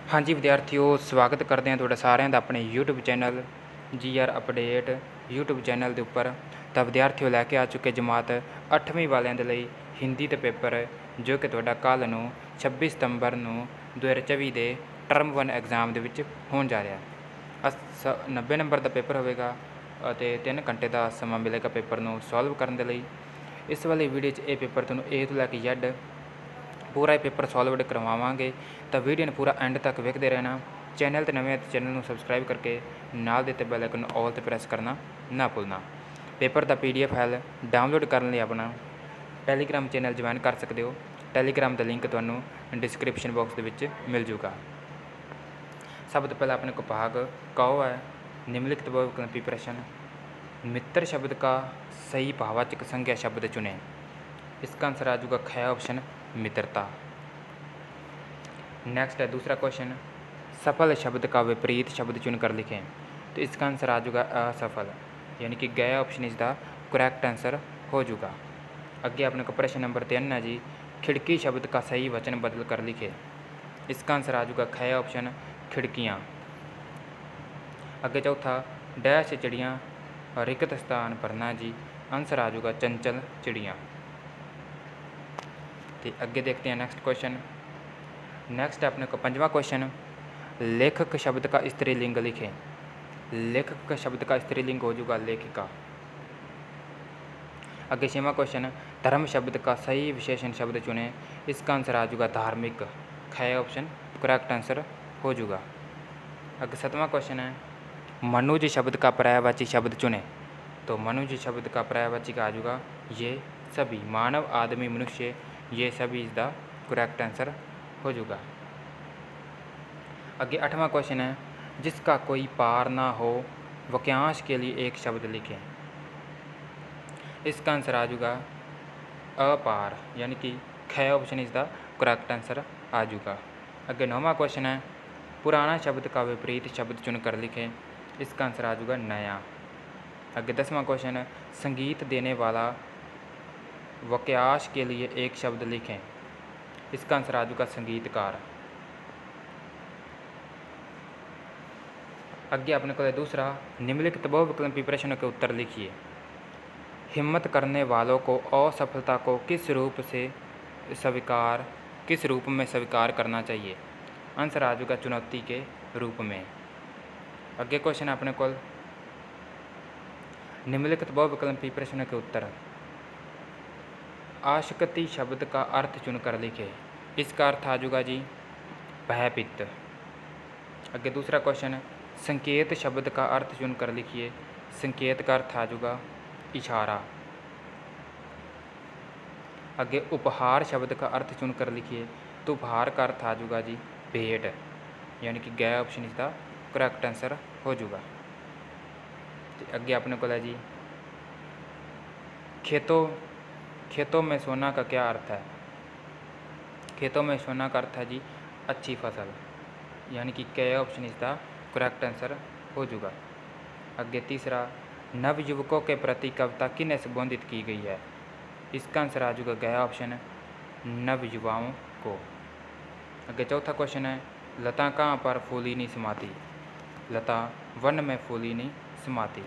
हाँ जी विद्यार्थियों, स्वागत करते हैं थोड़ा सारे का अपने YouTube channel GR update YouTube channel के उपर। तो विद्यार्थियों लैके आ चुके जमात 8वीं वालों के लिए हिंदी के पेपर जो कि कल 26 सितंबर 2024 के टर्म 1 एग्जाम के होने जा रहा है। 90 नंबर का पेपर होगा और 3 घंटे का समा मिलेगा पेपर को सॉल्व करने के लिए। इस वाली वीडियो ये पेपर तुहानूं A तो लैके Z पूरा ही पेपर सॉल्व करवावांगे। तो वीडियो ने पूरा एंड तक वेखते रहना। चैनल तो नवे चैनल को सबसक्राइब करके नाल दे बैल आइकन ऑल ते प्रेस करना ना भूलना। पेपर का PDF फाइल डाउनलोड करने लिए अपना टैलीग्राम चैनल ज्वाइन कर सकते हो। टैलीग्राम का लिंक तुहानूं डिस्क्रिप्शन बॉक्स के विच मिल जूगा। सब तो पहले अपने को भाग कहो है निम्नलिखित बहुविकल्पी प्रश्न। मित्र शब्द का सही भाववाचक संज्ञा शब्द चुने। इसका आंसर आ जाऊगा ख ऑप्शन मित्रता। नेक्स्ट है दूसरा क्वेश्चन, सफल शब्द का विपरीत शब्द चुनकर लिखें। तो इसका आंसर आ जाऊगा असफल, यानी कि ग option is the correct answer हो जाऊगा। अगे अपने को प्रश्न नंबर 3 है जी, खिड़की शब्द का सही वचन बदल कर लिखे। इसका आंसर आ जाऊगा ख ऑप्शन खिड़कियाँ। अगे चौथा, डैश चिड़ियाँ रिक्त स्थान भरना जी। आंसर आ जाऊगा चंचल चिड़ियाँ। तो अगे देखते हैं नेक्स्ट क्वेश्चन। नेक्स्ट है अपने को 5वां क्वेश्चन, लेखक शब्द का स्त्रीलिंग लिखें। लेखक शब्द का स्त्रीलिंग हो जाऊगा लेखिका। अगे 6वां क्वेश्चन, धर्म शब्द का सही विशेषण शब्द चुने। इसका आंसर आ जाऊगा धार्मिक। ख ऑप्शन करेक्ट आंसर हो जाऊगा। अगे 7वां क्वेश्चन है, मनुज शब्द का पर्यायवाची शब्द चुने। तो मनुज शब्द का पर्यायवाची का आ जाऊगा ये सभी। मानव, आदमी, मनुष्य ये सभी इज द करेक्ट आंसर हो जाऊगा। अगे 8वां क्वेश्चन है, जिसका कोई पार ना हो वाक्यांश के लिए एक शब्द लिखें। इसका आंसर आ जाऊगा अपार, यानी कि ख option is the correct answer आ जाऊगा। अगे 9वां क्वेश्चन है, पुराना शब्द का विपरीत शब्द चुनकर लिखें। इसका आंसर आ जाऊगा नया। अगे 10वां क्वेश्चन है, संगीत देने वाला वाक्यांश के लिए एक शब्द लिखें। इसका आंसर आ जाऊगा संगीतकार। अगे अपने को दूसरा, निम्नलिखित बहुविकल्पी प्रश्नों के उत्तर लिखिए। हिम्मत करने वालों को असफलता को किस रूप में स्वीकार करना चाहिए। आंसर आ जाएगा चुनौती के रूप में। अगे क्वेश्चन अपने को निम्नलिखित बहुविकल्पी प्रश्नों के उत्तर। आशक्ति शब्द का अर्थ चुनकर लिखे। इसका अर्थ आ जाएगा जी भयभीत। अगे दूसरा क्वेश्चन, संकेत शब्द का अर्थ चुनकर लिखिए। संकेत का अर्थ आ जाएगा इशारा। अगे उपहार शब्द का अर्थ चुनकर लिखिए। तो उपहार का अर्थ आ जाएगा जी भेंट, यानी कि ग option is the correct answer हो जाएगा। तो अगे अपने को है जी, खेतों में सोना का क्या अर्थ है। खेतों में सोना का अर्थ है जी अच्छी फसल, यानी कि क option is the correct answer हो जाएगा। अगे तीसरा, नवयुवकों के प्रति कविता किन्हें संबोधित की गई है। इसका आंसर आ जाएगा ग ऑप्शन नवयुवाओं को। अगे चौथा क्वेश्चन है, लता कहाँ पर फूली नहीं समाती। लता वन में फूली नहीं समाती,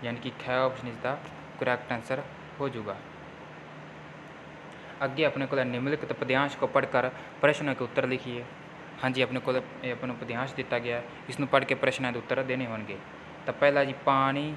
यानी कि ख option is the correct answer हो जाएगा। अगे अपने को निम्नलिखित पद्यांश को पढ़कर प्रश्नों के उत्तर लिखिए। हाँ जी, अपने को अपना पद्यांश दिता गया है, इसमें पढ़ के प्रश्नों के उत्तर देने होंगे। तो पहला जी, पानी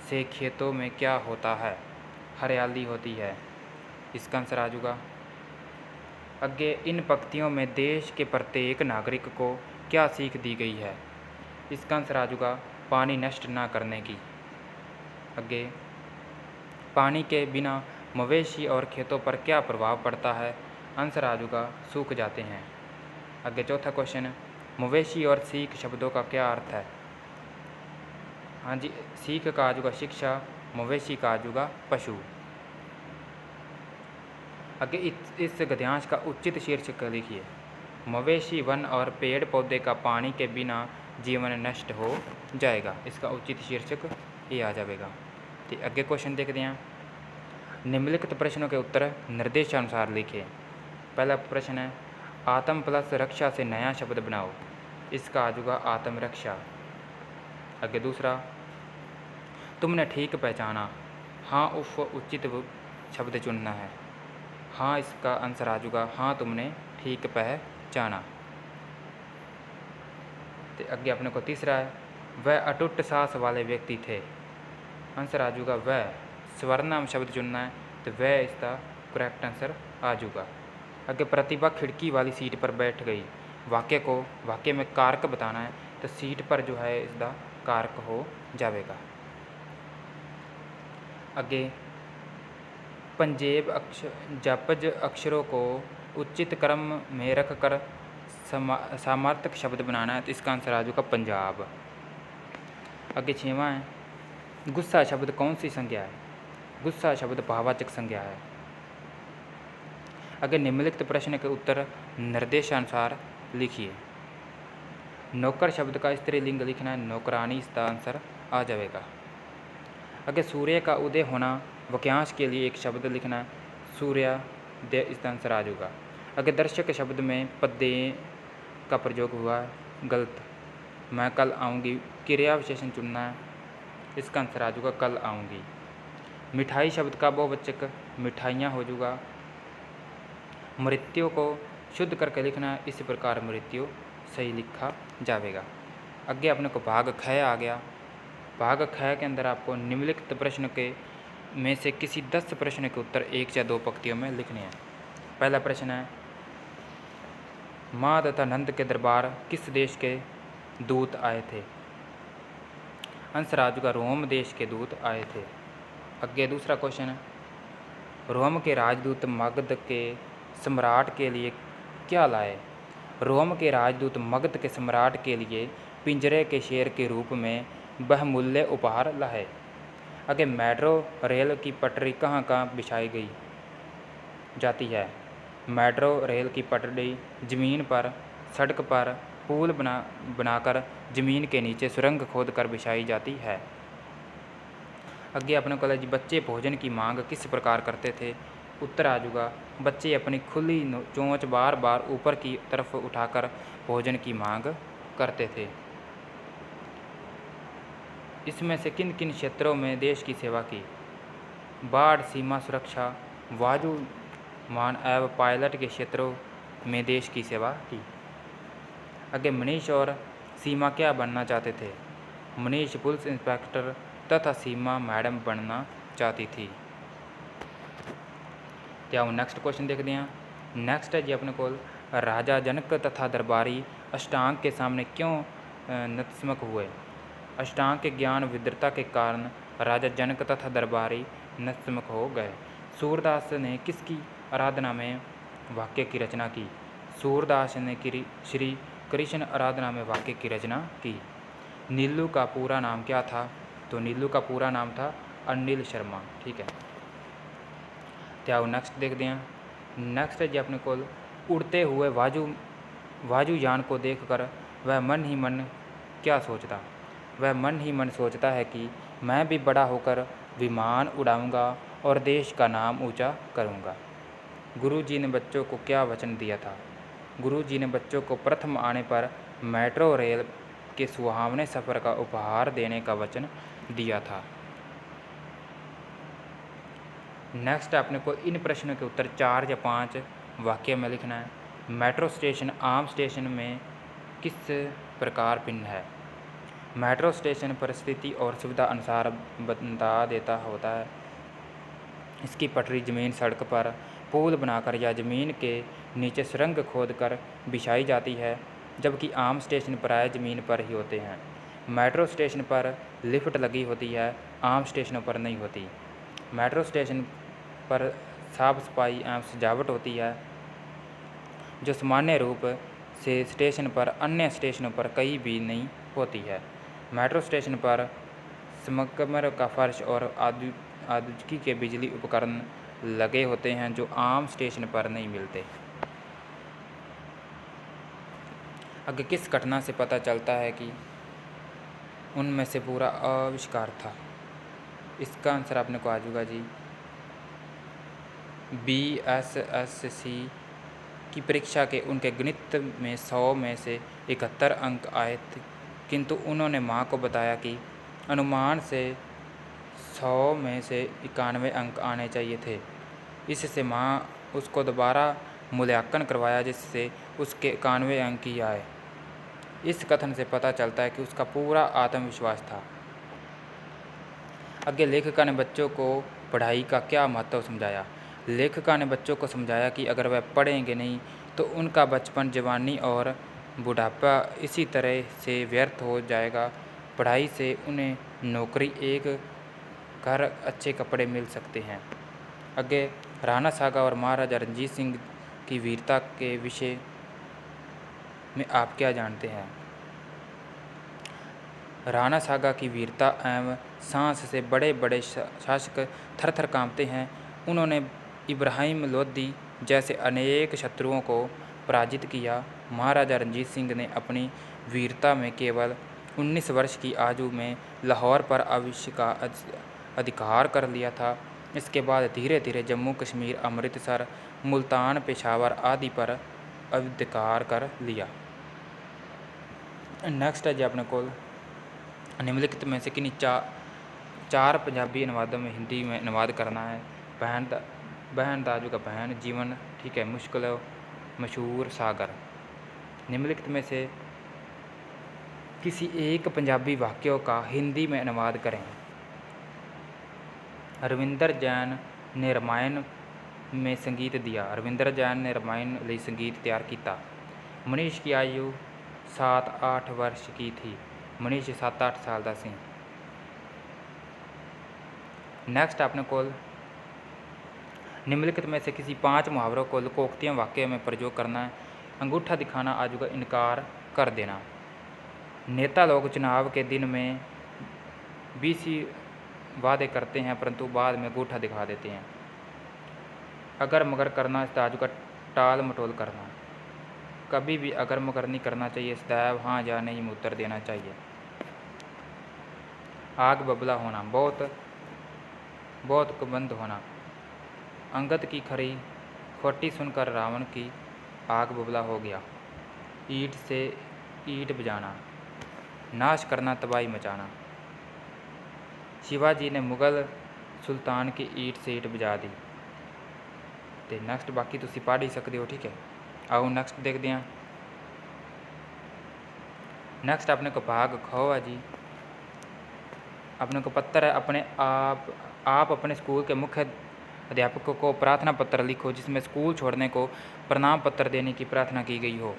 से खेतों में क्या होता है। हरियाली होती है। इसका आंसर आ जाएगा। अगे, इन पंक्तियों में देश के प्रत्येक नागरिक को क्या सीख दी गई है। इसका आंसर आ जाएगा पानी नष्ट ना करने की। अगे, पानी के बिना मवेशी और खेतों पर क्या प्रभाव पड़ता है। आंसर आ जाएगा सूख जाते हैं। अगे चौथा क्वेश्चन, मवेशी और सीख शब्दों का क्या अर्थ है। हाँ जी, सीख का आ जाएगा शिक्षा, मवेशी का आ जाएगा पशु। अगे इस गद्यांश का उचित शीर्षक लिखिए। मवेशी, वन और पेड़ पौधे का पानी के बिना जीवन नष्ट हो जाएगा। इसका उचित शीर्षक ये आ जाएगा। तो अगे क्वेश्चन देखते हैं, निम्नलिखित प्रश्नों के उत्तर निर्देशानुसार लिखिए। पहला प्रश्न है, आत्म प्लस रक्षा से नया शब्द बनाओ, इसका आ जाएगा आत्मरक्षा। आगे दूसरा, तुमने ठीक पहचाना, हाँ उफ उचित शब्द चुनना है। हाँ इसका आंसर आ जाएगा हाँ तुमने ठीक पहचाना। तो अगे अपने को तीसरा है, वह अटूट साहस वाले व्यक्ति थे। आंसर आ जाएगा वह, स्वर्णाम शब्द चुनना है तो वह इसका करेक्ट आंसर आ जाएगा। आगे प्रतिभा खिड़की वाली सीट पर बैठ गई, वाक्य में कारक बताना है तो सीट पर जो है इसका कारक हो जाएगा। आगे पंजेब जपज अक्षरों को उचित क्रम में रख कर सामर्थक शब्द बनाना है तो इसका आंसर आ जाएगा पंजाब। आगे 6वां है, गुस्सा शब्द कौन सी संज्ञा है? गुस्सा शब्द भाववाचक संज्ञा है। आगे निम्नलिखित प्रश्न के उत्तर निर्देशानुसार लिखिए। नौकर शब्द का स्त्रीलिंग लिखना है, नौकरानी इसका आंसर आ जाएगा। आगे सूर्य का उदय होना वाक्यांश के लिए एक शब्द लिखना है, सूर्योदय इसका आंसर आ जाएगा। आगे दर्शक शब्द में पद्य का प्रयोग हुआ है, गलत। मैं कल आऊँगी क्रिया विशेषण चुनना है, इसका आंसर आ जाएगा कल आऊँगी। मिठाई शब्द का बहुवचक मिठाइयाँ हो जाएगा। मृत्यु को शुद्ध करके लिखना है, इस प्रकार मृत्यु सही लिखा जाएगा। आगे अपने को भाग ख आ गया। भाग ख के अंदर आपको निम्नलिखित प्रश्न के में से किसी 10 प्रश्न के उत्तर 1 या 2 पंक्तियों में लिखने हैं। पहला प्रश्न है, माँ तथा नंद के दरबार किस देश के दूत आए थे? आंसर आ जाएगा रोम देश के दूत आए थे। आगे दूसरा क्वेश्चन है, रोम के राजदूत मगध के सम्राट के लिए क्या लाए? रोम के राजदूत मगध के सम्राट के लिए पिंजरे के शेर के रूप में बहुमूल्य उपहार लाए। आगे मेट्रो रेल की पटरी कहाँ कहाँ बिछाई गई जाती है? मेट्रो रेल की पटरी ज़मीन पर, सड़क पर, पुल बनाकर ज़मीन के नीचे सुरंग खोद कर बिछाई जाती है। आगे अपने को बच्चे भोजन की मांग किस प्रकार करते थे? उत्तर आ जाएगा बच्चे अपनी खुली चोंच बार बार ऊपर की तरफ उठाकर भोजन की मांग करते थे। इसमें से किन किन क्षेत्रों में देश की सेवा की? बाढ़, सीमा सुरक्षा, वायुमान एवं पायलट के क्षेत्रों में देश की सेवा की। आगे मनीष और सीमा क्या बनना चाहते थे? मनीष पुलिस इंस्पेक्टर तथा सीमा मैडम बनना चाहती थी। तो आओ नेक्स्ट क्वेश्चन देखते हैं। नेक्स्ट है जी अपने को, राजा जनक तथा दरबारी अष्टांग के सामने क्यों नतमस्तक हुए? अष्टांग के ज्ञान विद्वता के कारण राजा जनक तथा दरबारी नतमस्तक हो गए। सूरदास ने किसकी आराधना में वाक्य की रचना की? सूरदास ने श्री कृष्ण आराधना में वाक्य की रचना की। नीलू का पूरा नाम क्या था? तो नीलू का पूरा नाम था अनिल शर्मा। ठीक है, तो आओ नेक्स्ट देखते हैं। नेक्स्ट है जी अपने को, उड़ते हुए वायुयान को देखकर वह मन ही मन क्या सोचता? वह मन ही मन सोचता है कि मैं भी बड़ा होकर विमान उड़ाऊंगा और देश का नाम ऊंचा करूंगा। गुरुजी ने बच्चों को क्या वचन दिया था? गुरुजी ने बच्चों को प्रथम आने पर मेट्रो रेल के सुहावने सफ़र का उपहार देने का वचन दिया था। नेक्स्ट अपने को इन प्रश्नों के उत्तर 4 या 5 वाक्य में लिखना है। मेट्रो स्टेशन आम स्टेशन में किस प्रकार भिन्न है? मेट्रो स्टेशन परिस्थिति और सुविधा अनुसार बता देता होता है। इसकी पटरी ज़मीन, सड़क पर पुल बनाकर या ज़मीन के नीचे सुरंग खोद कर बिछाई जाती है, जबकि आम स्टेशन प्राय ज़मीन पर ही होते हैं। मेट्रो स्टेशन पर लिफ्ट लगी होती है, आम स्टेशनों पर नहीं होती। मेट्रो स्टेशन पर साफ सफाई एवं सजावट होती है, जो सामान्य रूप से स्टेशन पर अन्य स्टेशनों पर कहीं भी नहीं होती है। मेट्रो स्टेशन पर संगमरमर का फर्श और आधुनिक के बिजली उपकरण लगे होते हैं, जो आम स्टेशन पर नहीं मिलते। आगे किस घटना से पता चलता है कि उनमें से पूरा आविष्कार था? इसका आंसर आपने को आ जाएगा जी BSSC की परीक्षा के उनके गणित में 100 में से 71 अंक आए थे, किंतु उन्होंने माँ को बताया कि अनुमान से 100 में से 91 अंक आने चाहिए थे। इससे माँ उसको दोबारा मूल्यांकन करवाया, जिससे उसके 91 अंक ही आए। इस कथन से पता चलता है कि उसका पूरा आत्मविश्वास था। आगे लेखिका ने बच्चों को पढ़ाई का क्या महत्व समझाया। लेखिका ने बच्चों को समझाया कि अगर वह पढ़ेंगे नहीं तो उनका बचपन, जवानी और बुढ़ापा इसी तरह से व्यर्थ हो जाएगा। पढ़ाई से उन्हें नौकरी, एक घर, अच्छे कपड़े मिल सकते हैं। आगे राणा सागा और महाराजा रणजीत सिंह की वीरता के विषय में आप क्या जानते हैं। राणा सागा की वीरता एवं साहस से बड़े बड़े शासक थर थर कांपते हैं। उन्होंने इब्राहिम लोदी जैसे अनेक शत्रुओं को पराजित किया। महाराजा रणजीत सिंह ने अपनी वीरता में केवल 19 वर्ष की आयु में लाहौर पर अविश्य का अधिकार कर लिया था। इसके बाद धीरे धीरे जम्मू कश्मीर, अमृतसर, मुल्तान, पेशावर आदि पर अधिकार कर लिया। नेक्स्ट है जी अपने को निम्नलिखित में से किन्हीं चार पंजाबी अनुवादों में हिंदी में अनुवाद करना है। बहन दाजू का बहन, जीवन, ठीक है, मुश्किल, मशहूर, सागर। निम्नलिखित में से किसी एक पंजाबी वाक्यों का हिंदी में अनुवाद करें। रविंदर जैन ने रामायण में संगीत दिया। रविंदर जैन ने रामायण लिए संगीत तैयार किया। मनीष की आयु 7-8 वर्ष की थी। मनीष 7-8 साल का सी। नैक्सट अपने को निम्नलिखित में से किसी 5 मुहावरों को लोकोक्तियाँ वाक्य में प्रयोग करना है। अंगूठा दिखाना, आजू का इनकार कर देना। नेता लोग चुनाव के दिन में 20 वादे करते हैं परंतु बाद में अंगूठा दिखा देते हैं। अगर मगर करना, आजू का टाल मटोल करना। कभी भी अगर मगर नहीं करना चाहिए, सदैव हाँ या नहीं में उत्तर देना चाहिए। आग बबला होना, बहुत कुबंद होना। अंगद की खरी खोटी सुनकर रावण की आग बबला हो गया। ईंट से ईंट बजाना, नाश करना, तबाही मचाना। शिवाजी ने मुगल सुल्तान की ईंट से ईंट बजा दी। तो नैक्सट बाकी तुसी पढ़ ही सकते हो, ठीक है। आओ नैक्सट देखते हैं। नैक्सट अपने को भाग खो है जी। अपने को पत्र है। अपने आप अपने स्कूल के मुख्य अध्यापकों को प्रार्थना पत्र लिखो जिसमें स्कूल छोड़ने को प्रणाम पत्र देने की प्रार्थना की गई हो।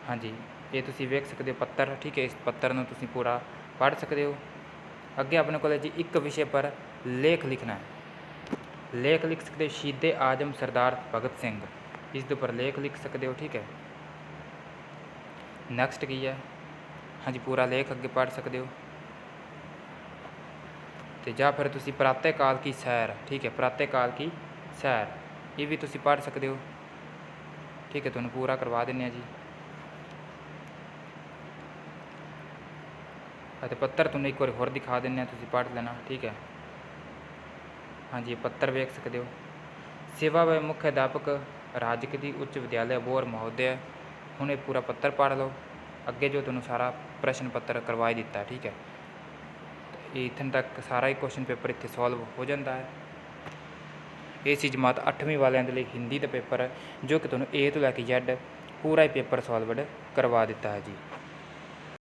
हाँ जी, ये तुसी वेख सकते हो पत्र, ठीक है। इस पत्र में तुसी पूरा पढ़ सकते हो। अगे अपने को जी एक विषय पर लेख लिखना है। लेख लिख सकते हो शहीदे आजम सरदार भगत सिंह, इस पर लेख लिख सकते हो, ठीक है। नैक्सट की है, हाँ जी, पूरा लेख अगे पढ़ सकते हो। तो या फिर तुसी प्रातः काल की सैर, ठीक है, प्रातः काल की सैर ये भी तुसी पढ़ सकते हो, ठीक है। तुहानू पूरा करवा देने जी। तो पत्र तुहानू एक बार होर दिखा देने, तुसी पढ़ लेना, ठीक है। हाँ जी, पत्र वेख सकते हो। सेवा व मुख्य अध्यापक राजकीय उच्च विद्यालय बोर महोदय, हुणे पूरा पत्र पढ़ लो। अगे जो तुहानू सारा प्रश्न पत्र करवा ही दिता है, ठीक है। इतने तक सारा ही क्वेश्चन पेपर इतने सॉल्व हो जाता है। ये सी जमात 8वीं वालों के लिए हिंदी का पेपर है जो कि तुहानू A तो लैके Z पूरा ही पेपर सॉल्वड करवा दिता है जी।